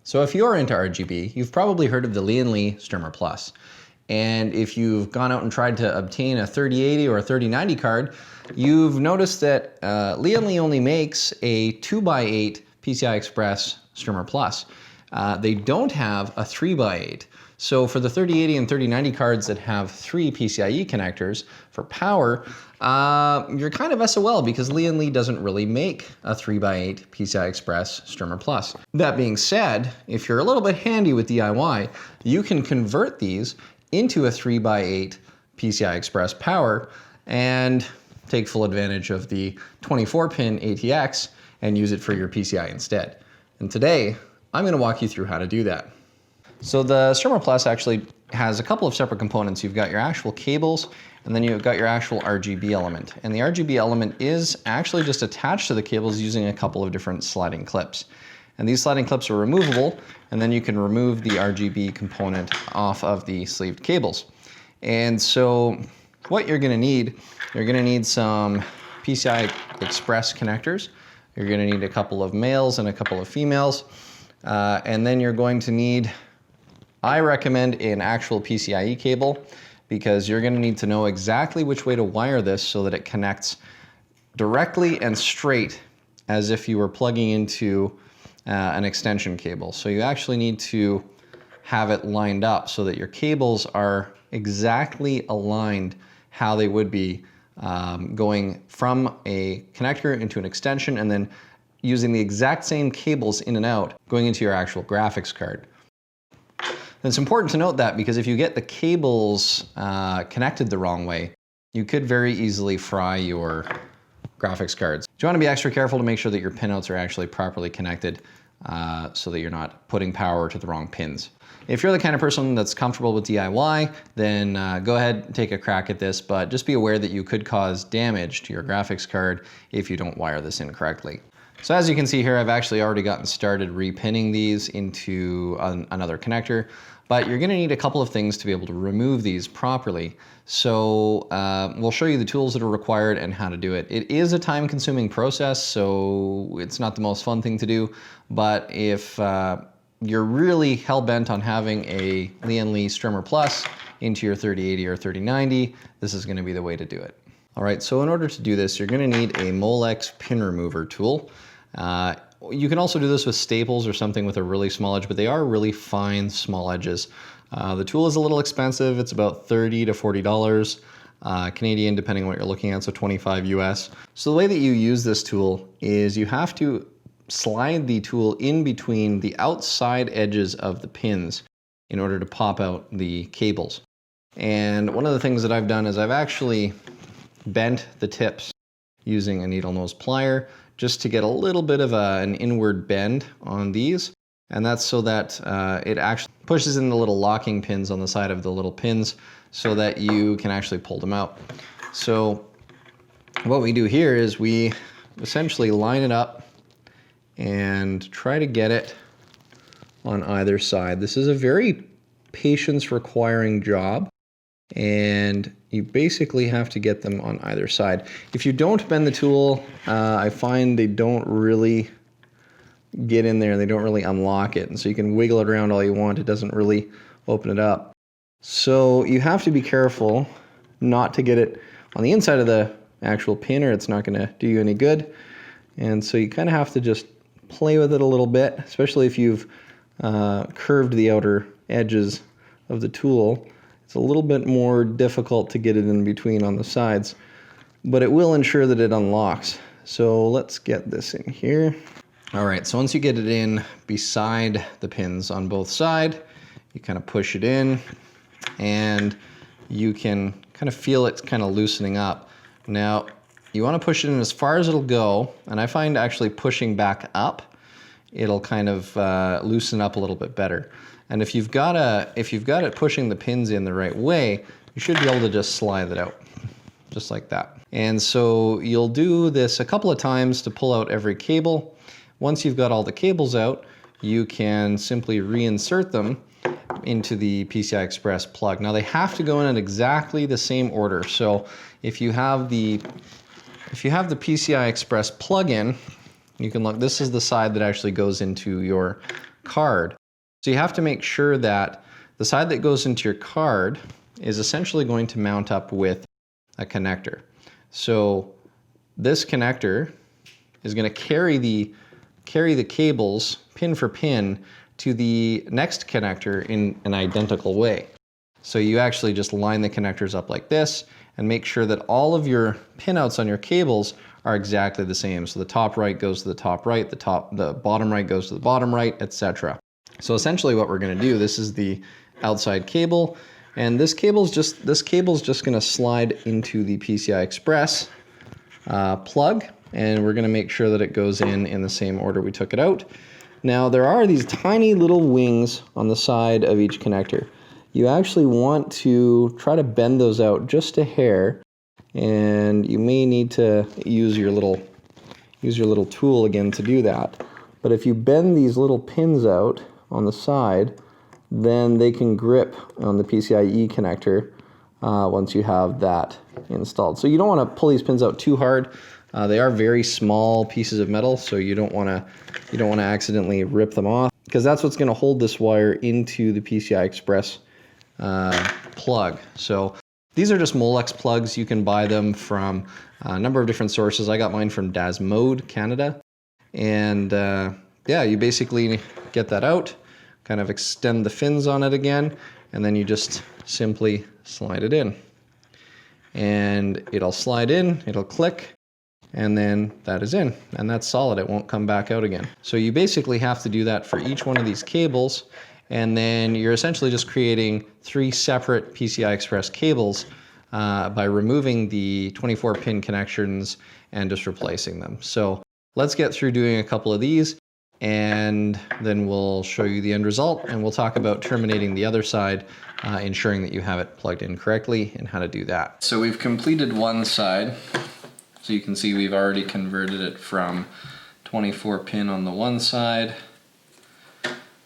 So if you're into RGB, you've probably heard of the Lian Li Strimer Plus. And if you've gone out and tried to obtain a 3080 or a 3090 card, you've noticed that Lian Li only makes a 2x8 PCI Express Strimer Plus. They don't have a 3x8. So for the 3080 and 3090 cards that have 3 PCIe connectors for power, you're kind of SOL because Lian Li doesn't really make a 3x8 PCI Express Strimer Plus. That being said, if you're a little bit handy with DIY, you can convert these into a 3x8 PCI Express power and take full advantage of the 24-pin ATX and use it for your PCI instead. And today, I'm going to walk you through how to do that. So the Strimer Plus actually has a couple of separate components. You've got your actual cables, and then you've got your actual RGB element. And the RGB element is actually just attached to the cables using a couple of different sliding clips. And these sliding clips are removable, and then you can remove the RGB component off of the sleeved cables. And so what you're gonna need some PCI Express connectors. You're gonna need a couple of males and a couple of females. And then you're going to need, I recommend an actual PCIe cable because you're going to need to know exactly which way to wire this so that it connects directly and straight as if you were plugging into an extension cable. So you actually need to have it lined up so that your cables are exactly aligned how they would be going from a connector into an extension and then using the exact same cables in and out going into your actual graphics card. And it's important to note that because if you get the cables connected the wrong way, you could very easily fry your graphics cards. So you want to be extra careful to make sure that your pinouts are actually properly connected so that you're not putting power to the wrong pins. If you're the kind of person that's comfortable with DIY, then go ahead and take a crack at this, but just be aware that you could cause damage to your graphics card if you don't wire this in correctly. So as you can see here, I've actually already gotten started repinning these into another connector, but you're gonna need a couple of things to be able to remove these properly. So we'll show you the tools that are required and how to do it. It is a time-consuming process, so it's not the most fun thing to do, but if you're really hell-bent on having a Lian Li Strimer Plus into your 3080 or 3090, this is gonna be the way to do it. All right, so in order to do this, you're gonna need a Molex pin remover tool. You can also do this with staples or something with a really small edge, but they are really fine, small edges. The tool is a little expensive. It's about $30 to $40 Canadian, depending on what you're looking at, so 25 US. So the way that you use this tool is you have to slide the tool in between the outside edges of the pins in order to pop out the cables. And one of the things that I've done is I've actually bent the tips using a needle nose plier just to get a little bit of an inward bend on these. And that's so that it actually pushes in the little locking pins on the side of the little pins so that you can actually pull them out. So what we do here is we essentially line it up and try to get it on either side. This is a very patience requiring job, and you basically have to get them on either side. If you don't bend the tool, I find they don't really get in there, they don't really unlock it, and so you can wiggle it around all you want, it doesn't really open it up. So you have to be careful not to get it on the inside of the actual pin or it's not going to do you any good. And so you kind of have to just play with it a little bit, especially if you've curved the outer edges of the tool. It's a little bit more difficult to get it in between on the sides, but it will ensure that it unlocks. So let's get this in here. All right, so once you get it in beside the pins on both sides, you kind of push it in and you can kind of feel it kind of loosening up. Now, you want to push it in as far as it'll go, and I find actually pushing back up, it'll kind of loosen up a little bit better. And if you've got it pushing the pins in the right way, you should be able to just slide it out, just like that. And so you'll do this a couple of times to pull out every cable. Once you've got all the cables out, you can simply reinsert them into the PCI Express plug. Now they have to go in exactly the same order. So if you have the if you have the PCI Express plug-in, you can look, this is the side that actually goes into your card. So you have to make sure that the side that goes into your card is essentially going to mount up with a connector. So this connector is going to carry the cables pin for pin to the next connector in an identical way. So you actually just line the connectors up like this and make sure that all of your pinouts on your cables are exactly the same. So the top right goes to the top right, the bottom right goes to the bottom right, etc. So essentially what we're going to do, this is the outside cable, and this cable's just going to slide into the PCI Express plug, and we're going to make sure that it goes in the same order we took it out. Now there are these tiny little wings on the side of each connector. You actually want to try to bend those out just a hair, and you may need to use your little tool again to do that. But if you bend these little pins out on the side, then they can grip on the PCIe connector once you have that installed. So you don't want to pull these pins out too hard. They are very small pieces of metal, so you don't want to accidentally rip them off, because that's what's going to hold this wire into the PCI Express plug. So these are just Molex plugs. You can buy them from a number of different sources. I got mine from Dasmode, Canada. And yeah, you basically get that out, kind of extend the fins on it again, and then you just simply slide it in. And it'll slide in, it'll click, and then that is in. And that's solid, it won't come back out again. So you basically have to do that for each one of these cables, and then you're essentially just creating 3 separate PCI Express cables by removing the 24-pin connections and just replacing them. So let's get through doing a couple of these, and then we'll show you the end result, and we'll talk about terminating the other side, ensuring that you have it plugged in correctly and how to do that. So we've completed one side. So you can see we've already converted it from 24-pin on the one side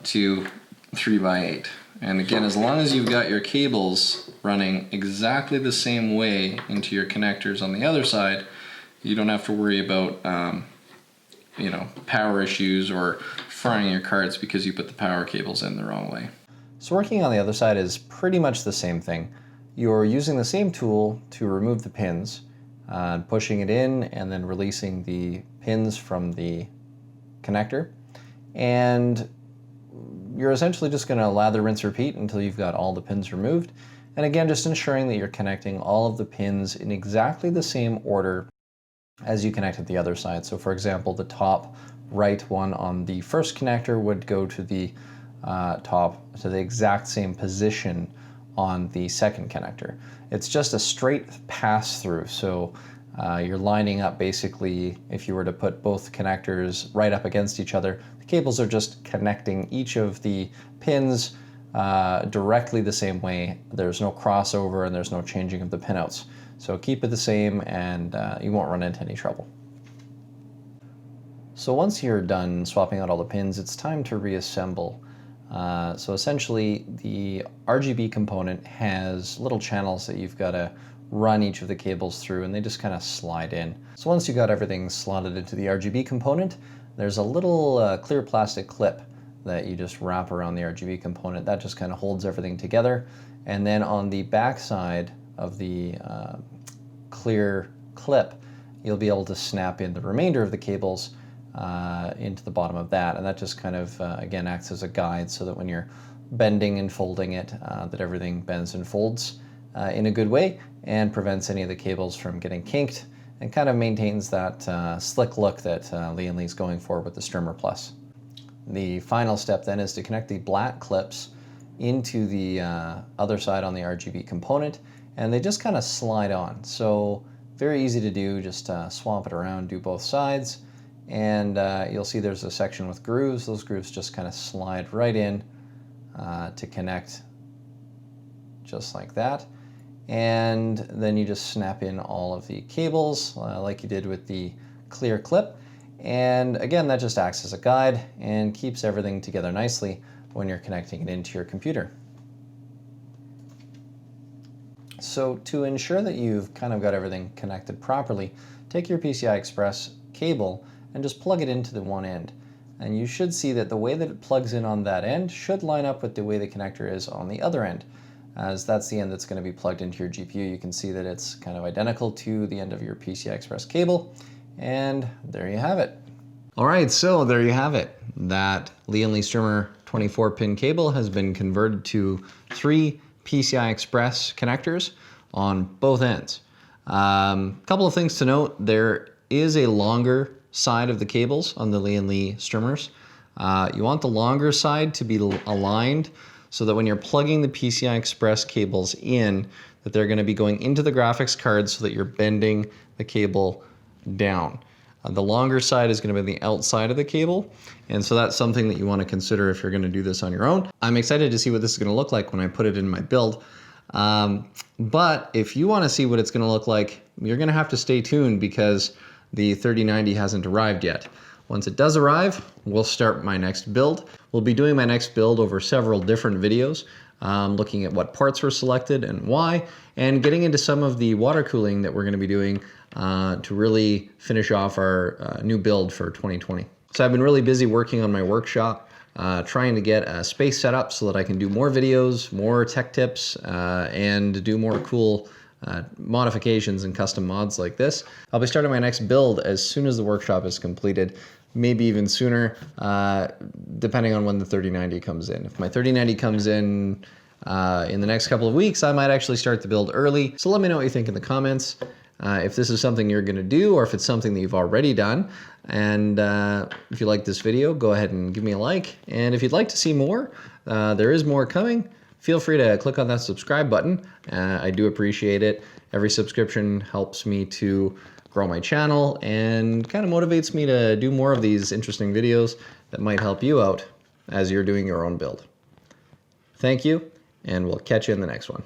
to 3x8. And again, as long as you've got your cables running exactly the same way into your connectors on the other side, you don't have to worry about power issues or frying your cards because you put the power cables in the wrong way. So working on the other side is pretty much the same thing. You're using the same tool to remove the pins, pushing it in and then releasing the pins from the connector. And you're essentially just going to lather, rinse, repeat until you've got all the pins removed. And again, just ensuring that you're connecting all of the pins in exactly the same order as you connected the other side. So for example, the top right one on the first connector would go to the to the exact same position on the second connector. It's just a straight pass through, so you're lining up basically, if you were to put both connectors right up against each other, the cables are just connecting each of the pins directly the same way. There's no crossover and there's no changing of the pinouts. So keep it the same and you won't run into any trouble. So once you're done swapping out all the pins, it's time to reassemble. So essentially the RGB component has little channels that you've got to run each of the cables through, and they just kind of slide in. So once you got everything slotted into the RGB component, there's a little clear plastic clip that you just wrap around the RGB component. That just kind of holds everything together. And then on the back side of the clear clip, you'll be able to snap in the remainder of the cables into the bottom of that, and that just kind of again acts as a guide so that when you're bending and folding it, that everything bends and folds in a good way and prevents any of the cables from getting kinked, and kind of maintains that slick look that Lian Li's going for with the Strimer Plus. The final step then is to connect the black clips into the other side on the RGB component, and they just kind of slide on. So very easy to do, just swap it around, do both sides. And you'll see there's a section with grooves. Those grooves just kind of slide right in to connect just like that. And then you just snap in all of the cables like you did with the clear clip. And again, that just acts as a guide and keeps everything together nicely when you're connecting it into your computer. So to ensure that you've kind of got everything connected properly, take your PCI Express cable and just plug it into the one end. And you should see that the way that it plugs in on that end should line up with the way the connector is on the other end, as that's the end that's going to be plugged into your GPU. You can see that it's kind of identical to the end of your PCI Express cable, and there you have it. All right, so there you have it. That Lian Li Strimer 24-pin cable has been converted to 3 PCI Express connectors on both ends. Couple of things to note: there is a longer side of the cables on the Lian Li Strimmers. You want the longer side to be aligned so that when you're plugging the PCI Express cables in, that they're going to be going into the graphics card so that you're bending the cable down. The longer side is going to be the outside of the cable, and so that's something that you want to consider if you're going to do this on your own. I'm excited to see what this is going to look like when I put it in my build. But if you want to see what it's going to look like, you're going to have to stay tuned, because the 3090 hasn't arrived yet. Once it does arrive, we'll start my next build. We'll be doing my next build over several different videos, looking at what parts were selected and why, and getting into some of the water cooling that we're going to be doing to really finish off our new build for 2020. So I've been really busy working on my workshop, trying to get a space set up so that I can do more videos, more tech tips, and do more cool modifications and custom mods like this. I'll be starting my next build as soon as the workshop is completed, maybe even sooner, depending on when the 3090 comes in. If my 3090 comes in the next couple of weeks, I might actually start the build early. So let me know what you think in the comments. If this is something you're gonna do, or if it's something that you've already done. And if you like this video, go ahead and give me a like. And if you'd like to see more, there is more coming. Feel free to click on that subscribe button. I do appreciate it. Every subscription helps me to grow my channel and kind of motivates me to do more of these interesting videos that might help you out as you're doing your own build. Thank you, and we'll catch you in the next one.